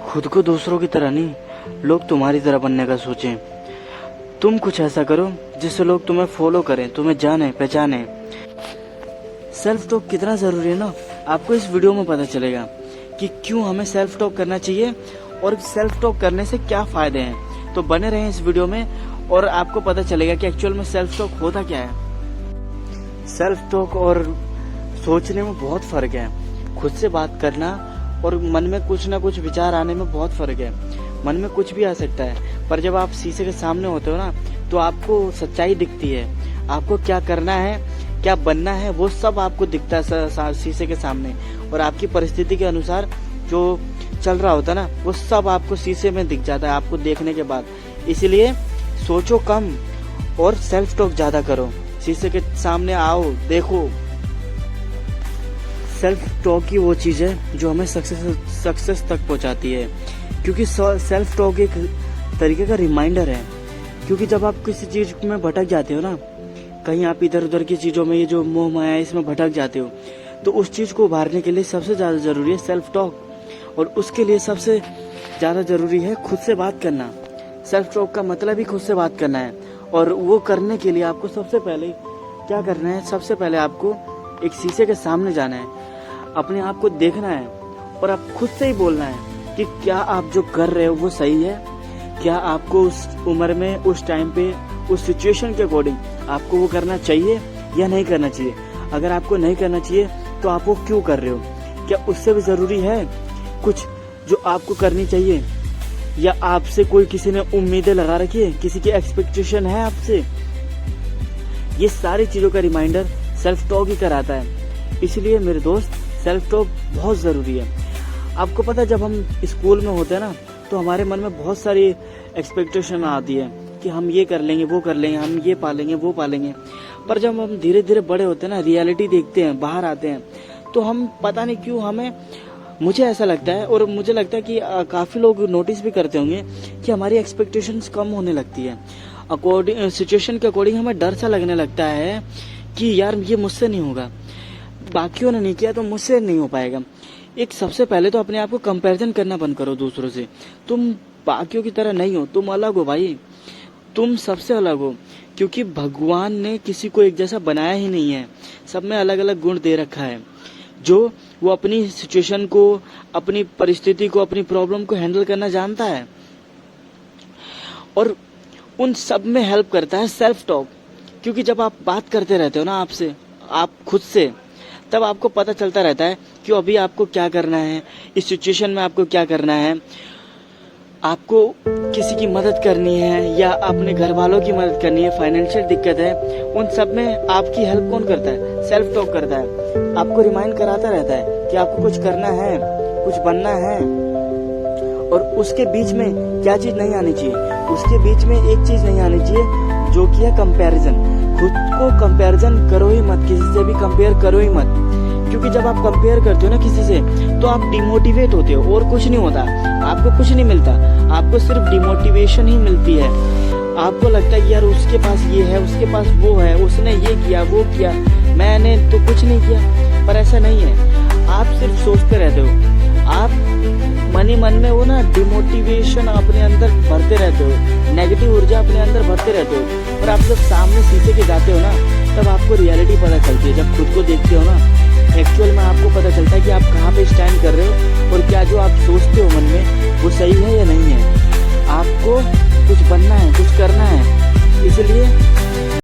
खुद को दूसरों की तरह नहीं, लोग तुम्हारी तरह बनने का सोचें। तुम कुछ ऐसा करो जिससे लोग तुम्हें फॉलो करें, तुम्हें जाने पहचाने। सेल्फ टॉक कितना ज़रूरी है ना, आपको इस वीडियो में पता चलेगा कि क्यों हमें सेल्फ टॉक करना चाहिए और सेल्फ टॉक करने से क्या फ़ायदे हैं। तो बने रहें इस वीडियो में और आपको पता चलेगा कि एक्चुअल में सेल्फ टॉक होता क्या है। सेल्फ टॉक और सोचने में बहुत फ़र्क है। खुद से बात करना और मन में कुछ ना कुछ विचार आने में बहुत फ़र्क है। मन में कुछ भी आ सकता है, पर जब आप शीशे के सामने होते हो ना, तो आपको सच्चाई दिखती है। आपको क्या करना है, क्या बनना है, वो सब आपको दिखता है शीशे के सामने। और आपकी परिस्थिति के अनुसार जो चल रहा होता है ना, वो सब आपको शीशे में दिख जाता है आपको देखने के बाद। इसलिए सोचो कम और सेल्फ टॉक ज़्यादा करो। शीशे के सामने आओ, देखो। सेल्फ टॉक ही वो चीज़ है जो हमें सक्सेस तक पहुंचाती है, क्योंकि सेल्फ टॉक एक तरीके का रिमाइंडर है। क्योंकि जब आप किसी चीज़ में भटक जाते हो ना, कहीं आप इधर उधर की चीज़ों में, ये जो मोह माया है, इसमें भटक जाते हो, तो उस चीज़ को उभारने के लिए सबसे ज़्यादा ज़रूरी है सेल्फ टॉक। और उसके लिए सबसे ज़्यादा ज़रूरी है खुद से बात करना। सेल्फ टॉक का मतलब ही खुद से बात करना है। और वो करने के लिए आपको सबसे पहले क्या करना है, सबसे पहले आपको एक शीशे के सामने जाना है, अपने आप को देखना है और आप खुद से ही बोलना है कि क्या आप जो कर रहे हो वो सही है। क्या आपको उस उम्र में, उस टाइम पे, उस सिचुएशन के अकॉर्डिंग आपको वो करना चाहिए या नहीं करना चाहिए। अगर आपको नहीं करना चाहिए तो आप वो क्यों कर रहे हो। क्या उससे भी ज़रूरी है कुछ जो आपको करनी चाहिए, या आपसे कोई किसी ने उम्मीदें लगा रखी है, किसी की एक्सपेक्टेशन है आपसे। ये सारी चीज़ों का रिमाइंडर सेल्फ टॉक ही कराता है। इसलिए मेरे दोस्त, सेल्फ टॉक बहुत ज़रूरी है। आपको पता है, जब हम स्कूल में होते हैं ना, तो हमारे मन में बहुत सारी एक्सपेक्टेशन आती है कि हम ये कर लेंगे, वो कर लेंगे, हम ये पालेंगे, वो पालेंगे। पर जब हम धीरे धीरे बड़े होते हैं ना, रियलिटी देखते हैं, बाहर आते हैं, तो हम पता नहीं क्यों मुझे ऐसा लगता है, और मुझे लगता है कि काफ़ी लोग नोटिस भी करते होंगे कि हमारी एक्सपेक्टेशंस कम होने लगती है। अकॉर्डिंग सिचुएशन के अकॉर्डिंग हमें डर सा लगने लगता है कि यार ये मुझसे नहीं होगा, बाकियों ने नहीं किया तो मुझसे नहीं हो पाएगा। एक सबसे पहले तो अपने आप को कंपैरिजन करना बंद करो दूसरों से। तुम बाकियों की तरह नहीं हो, तुम अलग हो भाई, तुम सबसे अलग हो। क्योंकि भगवान ने किसी को एक जैसा बनाया ही नहीं है, सब में अलग अलग गुण दे रखा है, जो वो अपनी सिचुएशन को, अपनी परिस्थिति को, अपनी प्रॉब्लम को हैंडल करना जानता है। और उन सब में हेल्प करता है सेल्फ टॉक। क्योंकि जब आप बात करते रहते हो ना आपसे, आप खुद से, तब आपको पता चलता रहता है कि अभी आपको क्या करना है, इस सिचुएशन में आपको क्या करना है। आपको किसी की मदद करनी है या अपने घर वालों की मदद करनी है, फाइनेंशियल दिक्कत है, उन सब में आपकी हेल्प कौन करता है, सेल्फ टॉक करता है। आपको रिमाइंड कराता रहता है कि आपको कुछ करना है, कुछ बनना है। और उसके बीच में क्या चीज़ नहीं आनी चाहिए, उसके बीच में एक चीज़ नहीं आनी चाहिए, जो कि है कंपैरिजन। खुद को कंपैरिजन करो ही मत, किसी से भी कंपेयर करो ही मत। क्योंकि जब आप कंपेयर करते हो ना किसी से, तो आप डिमोटिवेट होते हो और कुछ नहीं होता, आपको कुछ नहीं मिलता, आपको सिर्फ डिमोटिवेशन ही मिलती है। आपको लगता है कि यार उसके पास ये है, उसके पास वो है, उसने ये किया, वो किया, मैंने तो कुछ नहीं किया। पर ऐसा नहीं है, आप सिर्फ सोचते रहते हो, आप मन ही मन में वो ना डिमोटिवेशन अपने अंदर भरते रहते हो, नेगेटिव ऊर्जा अपने अंदर भरते रहते हो। और आप जब सामने शीशे के जाते हो ना, तब आपको रियलिटी पता चलती है। जब खुद को देखते हो ना, एक्चुअल में आपको पता चलता है कि आप कहाँ पे स्टैंड कर रहे हो और क्या जो आप सोचते हो मन में वो सही है या नहीं है। आपको कुछ बनना है, कुछ करना है, इसलिए